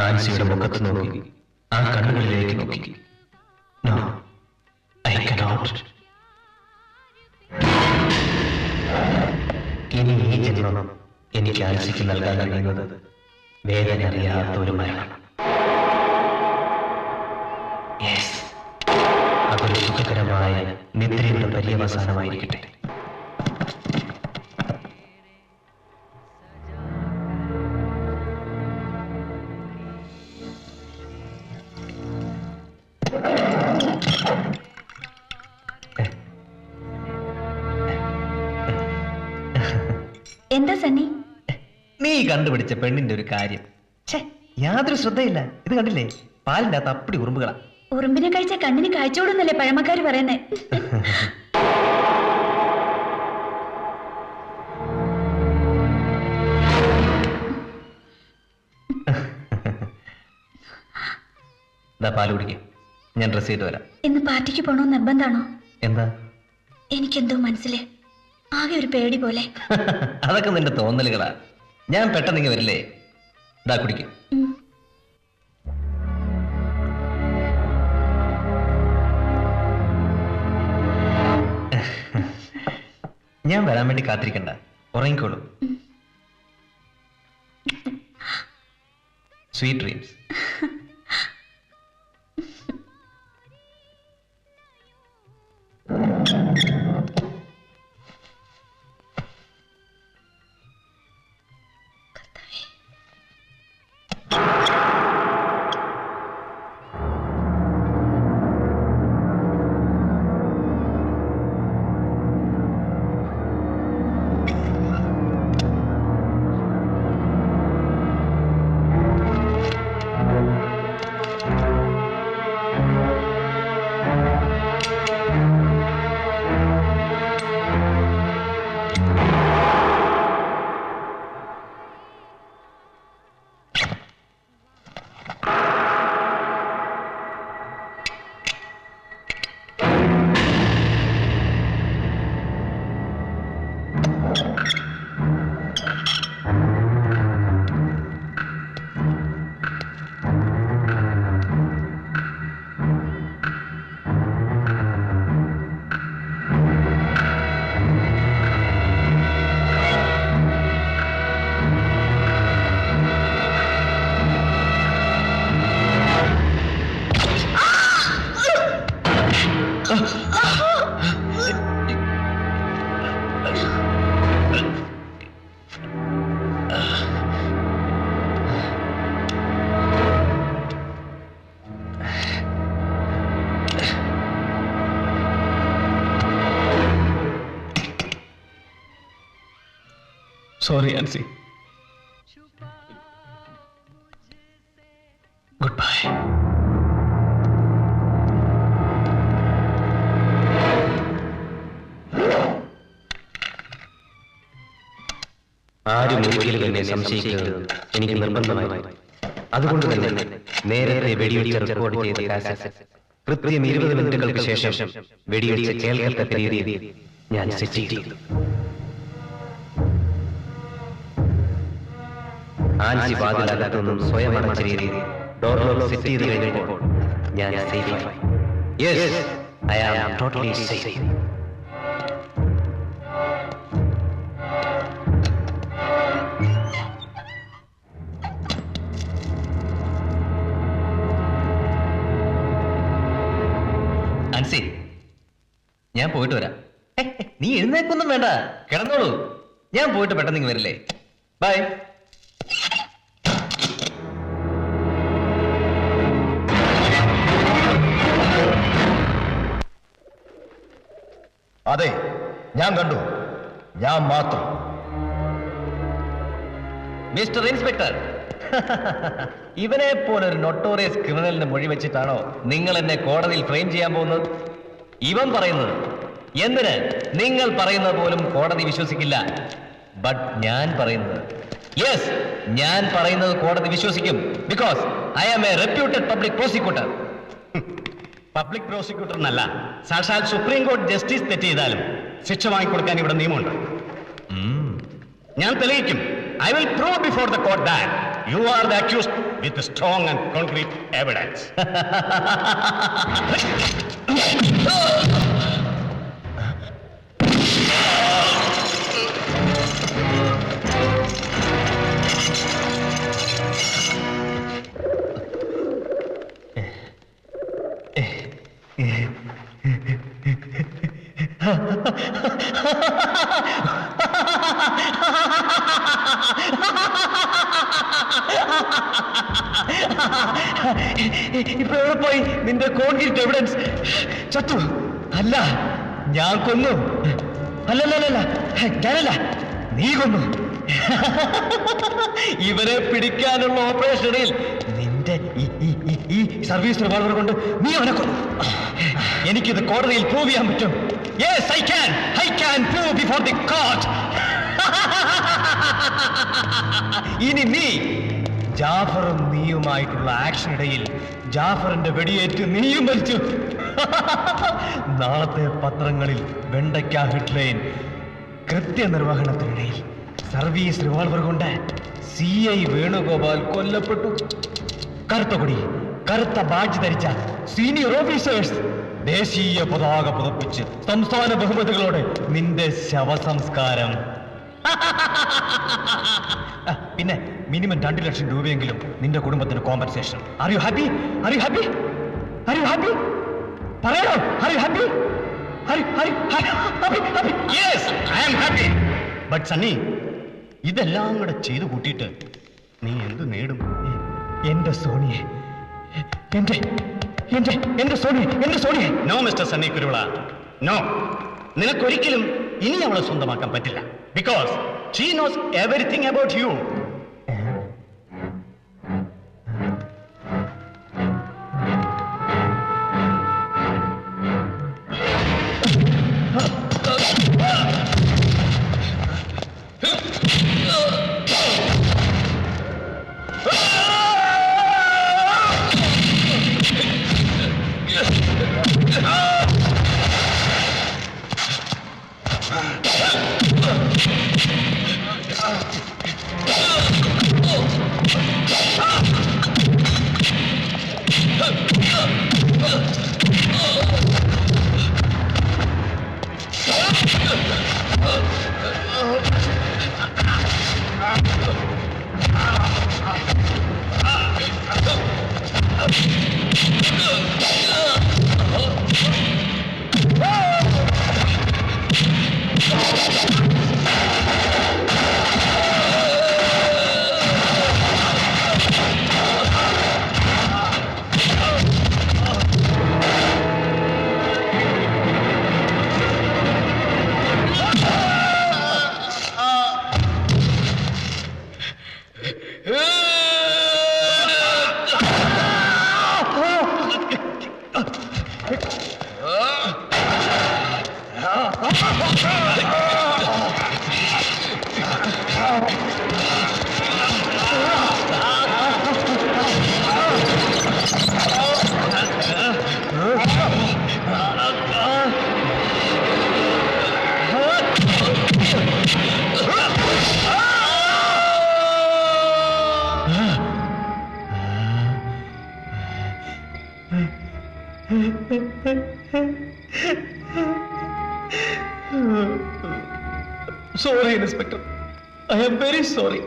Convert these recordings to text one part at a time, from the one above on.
ആൻസിയുടെ മുഖത്ത് നോക്കി, ആ കണ്ണുകളിലേക്ക് നോക്കി. No, I cannot. ഇനി ഈ ജന്മം എനിക്ക് ആൻസിക്ക് നൽകാൻ കഴിയുന്നത് വേദന അറിയാത്ത ഒരു മരണം. അതൊരു സുഖകരമായ നിദ്രയുടെ പര്യവസാനമായിരിക്കട്ടെ. എന്താ സണ്ണി? നീ കണ്ടുപിടിച്ച പെണ്ണിന്റെ ഒരു കാര്യം യാതൊരു ശ്രദ്ധയില്ല. ഇത് കണ്ടില്ലേ, പാലിന്റെ അകത്ത് അപ്പടി ഉറുമ്പുകളാ. ഉറുമ്പിനെ കഴിച്ച കണ്ണിന് കാഴ്ചയോടൊന്നല്ലേ പഴമക്കാര് പറയുന്നേ. പാല് കുടിക്കും, ഞാൻ ഡ്രസ് ചെയ്ത് വരാം. ഇന്ന് പാർട്ടിക്ക് പോണോ നിർബന്ധാണോ? എന്താ? എനിക്കെന്തോ മനസ്സിലെ ആകെ ഒരു പേടി പോലെ. അതൊക്കെ നിന്റെ തോന്നലുകളാ. ഞാൻ പെട്ടെന്ന് വരില്ലേ? ഇതാ കുടിക്കും. ഞാൻ വരാൻ വേണ്ടി കാത്തിരിക്കണ്ട, ഉറങ്ങിക്കോളൂ. Sweet dreams. Sorry, Ansi. Goodbye. ആരും ഒരിക്കലും എന്നെ സംശയിക്കുന്നത് എനിക്ക് നിർബന്ധമായി. അതുകൊണ്ട് തന്നെ നേരത്തെ വെടിവെച്ച് റെക്കോർഡ് ചെയ്ത കാസറ്റ് കൃത്യം 20 മിനിറ്റുകൾക്ക് ശേഷം വെടിവെച്ച് കേൾക്കത്തക്ക രീതിയിൽ ഞാൻ സെറ്റ് ചെയ്തു. ആൻസി വാതിലകത്തുനിന്നും സ്വയം അടച്ച രീതിയിൽ ഡോർ ലോക്ക് സെറ്റ് ചെയ്ത് കഴിഞ്ഞപ്പോൾ ഞാൻ സേഫായി. Yes, I am totally safe. Ansi, ഞാൻ പോയിട്ട് വരാം. നീ എഴുന്നേക്കൊന്നും വേണ്ട, കിടന്നോളൂ. ഞാൻ പോയിട്ട് പെട്ടെന്ന് വരില്ലേ? ബൈ. അതെ, ഞാൻ കണ്ടു. ഞാൻ മാത്രം. മിസ്റ്റർ ഇൻസ്പെക്ടർ, ഇവനെ പോലെ ഒരു നൊട്ടോറിയസ് ക്രിമിനലിന് മൊഴി വെച്ചിട്ടാണോ നിങ്ങൾ എന്നെ കോടതിയിൽ ഫ്രെയിം ചെയ്യാൻ പോകുന്നത്? ഇവൻ പറയുന്നത് എന്തിന് നിങ്ങൾ പറയുന്നത് പോലും കോടതി വിശ്വസിക്കില്ല. ബട്ട് ഞാൻ പറയുന്നത്, യെസ്, ഞാൻ പറയുന്നത് കോടതി വിശ്വസിക്കും. Because I am a reputed public prosecutor. Public prosecutor എന്നല്ല, സാക്ഷാൽ സുപ്രീം കോടതി ജസ്റ്റിസ് തെറ്റ് ചെയ്താലും ശിക്ഷ വാങ്ങിക്കൊടുക്കാൻ ഇവിടെ നിയമമുണ്ട്. ഞാൻ തെളിയിക്കും. I will prove before the court that you are the accused with strong and concrete evidence. ഇപ്പൊ എവിടെ പോയി നിന്റെ കോൺക്രീറ്റ് എവിഡൻസ്? ചത്തു? അല്ല, ഞാൻ കൊന്നു. അല്ലല്ലല്ല, ഞാനല്ല, നീ കൊന്നു. ഇവരെ പിടിക്കാനുള്ള ഓപ്പറേഷനിൽ നിന്റെ ഈ സർവീസ് റിവോൾവർ കൊണ്ട് നീ അവനെ കൊന്നു. എനിക്കിത് കോടതിയിൽ പ്രൂവ് ചെയ്യാൻ പറ്റും. Yes, I can prove before the court. ഇനി നീ ജാഫറും നീയുമായിട്ടുള്ള ആക്ഷനിടയിൽ ജാഫറിന്റെ വെടിയേറ്റ് നീയും മരിച്ചു. നാളത്തെ പത്രങ്ങളിൽ വെണ്ടയ്ക്ക ഹെഡ്ലൈൻ, കൃത്യനിർവഹണത്തിനിടയിൽ സർവീസ് റിവോൾവർ കൊണ്ട് CI വേണുഗോപാൽ കൊല്ലപ്പെട്ടു. കറുത്ത കൊടി, കറുത്ത ബാഡ്ജ് ധരിച്ച സീനിയർ ഓഫീസേഴ്സ് ദേശീയ പതാക പുതപ്പിച്ച് സംസ്ഥാന ബഹുമതികളോടെ നിന്റെ ശവസംസ്കാരം. പിന്നെ മിനിമം 2 ലക്ഷം രൂപയെങ്കിലും നിന്റെ കുടുംബത്തിന് കോമ്പൻസേഷൻ. Are you happy? പറയണോ? Yes, I am happy. But Sunny, ഇതെല്ലാം കൂടെ ചെയ്തു കൂട്ടിയിട്ട് നീ എന്ത് നേടും? എന്റെ സോണിയെ, എന്റെ സോണിയെ. No mister Sunny Kuruvila, no. നിനക്കൊരിക്കലും ഇനി അവളെ സ്വന്തമാക്കാൻ പറ്റില്ല. Because she knows everything about you. Sorry, Inspector. I am very sorry.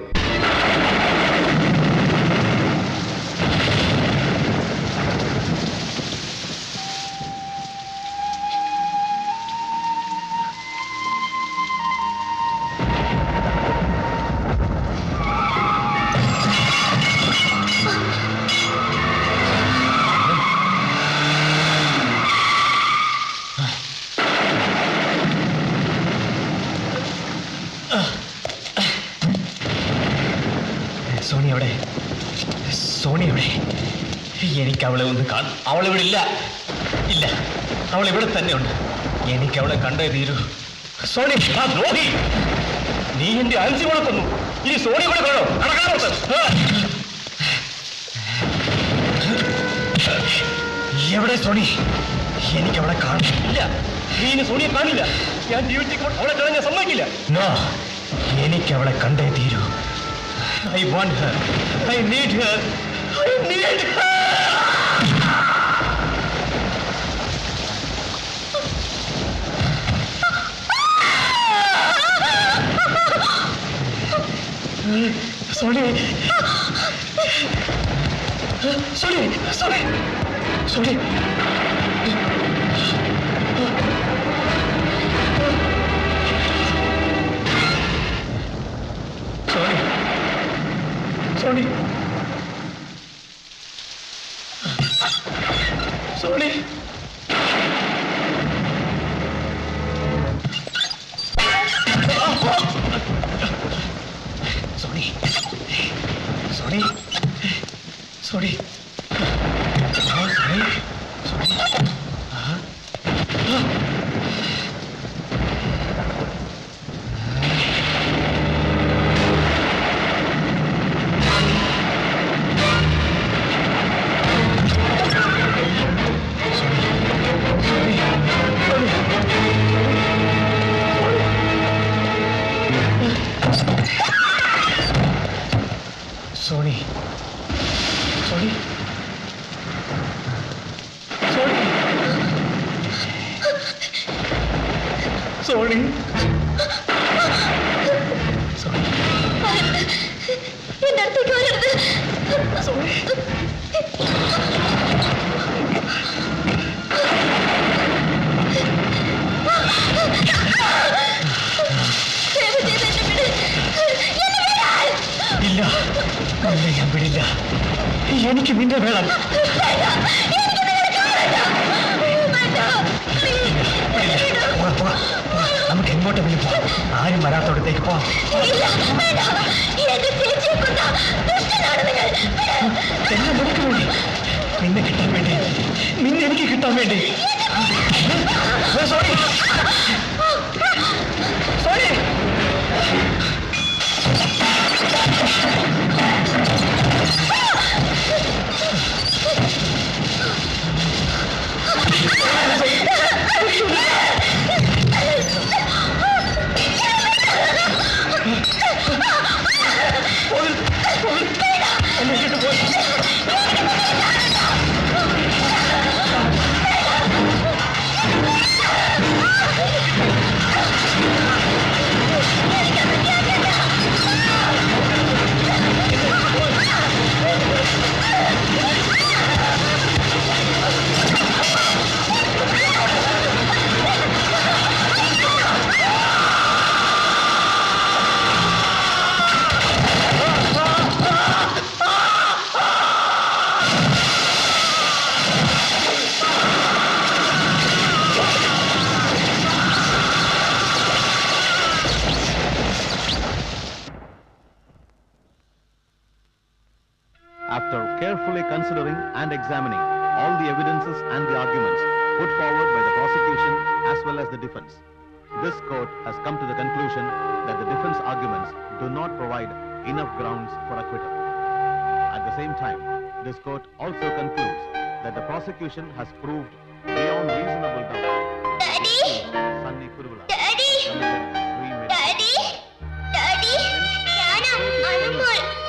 Soni എവിടെ? എനിക്ക് അവളെ ഒന്ന് കാണും. അവളിവിടെ ഇല്ല. അവൾ ഇവിടെ തന്നെ ഉണ്ട്. എനിക്ക് അവളെ കണ്ടേ തീരൂ. സോണി, ദ്രോഹി, നീ എന്റെ അഞ്ചു കൊളത്തുന്നു. ഇനി സോണി കൂടെ കാണോ? നടക്കാറോട്ട്. എവിടെ സോണി? എനിക്ക് അവളെ കാണില്ല. നീ ഇനി സോണിയെ കാണില്ല. ഞാൻ ജീവിച്ചിരിക്കുമ്പോൾ അവളെ കാണാൻ ഞാൻ സമ്മതിക്കില്ല. എനിക്ക് അവളെ കണ്ടേ തീരൂ. I want her. I need her. I need her. Sorry. എന്റെ അടുത്തേക്ക് വരരുത്. ഇല്ല, ഞാൻ വിടില്ല. എനിക്ക് നിന്റെ വേണം. നമുക്ക് എങ്ങോട്ട് വിളിപ്പോ? ആരും വരാത്തോടത്തേക്ക് പോവാം. എന്നെ നിനക്ക് വേണ്ടി, നിന്നെ കിട്ടാൻ വേണ്ടി, നിന്നെ എനിക്ക് കിട്ടാൻ വേണ്ടി. Sorry sorry. After carefully considering and examining all the evidences and the arguments put forward by the prosecution as well as the defense, this court has come to the conclusion that the defense arguments do not provide enough grounds for acquittal. At the same time, this court also concludes that the prosecution has proved beyond reasonable doubt Daddy! Sunny Kuruvula Daddy! committed premeditated Daddy! crime. Daddy! Yana, Anumol!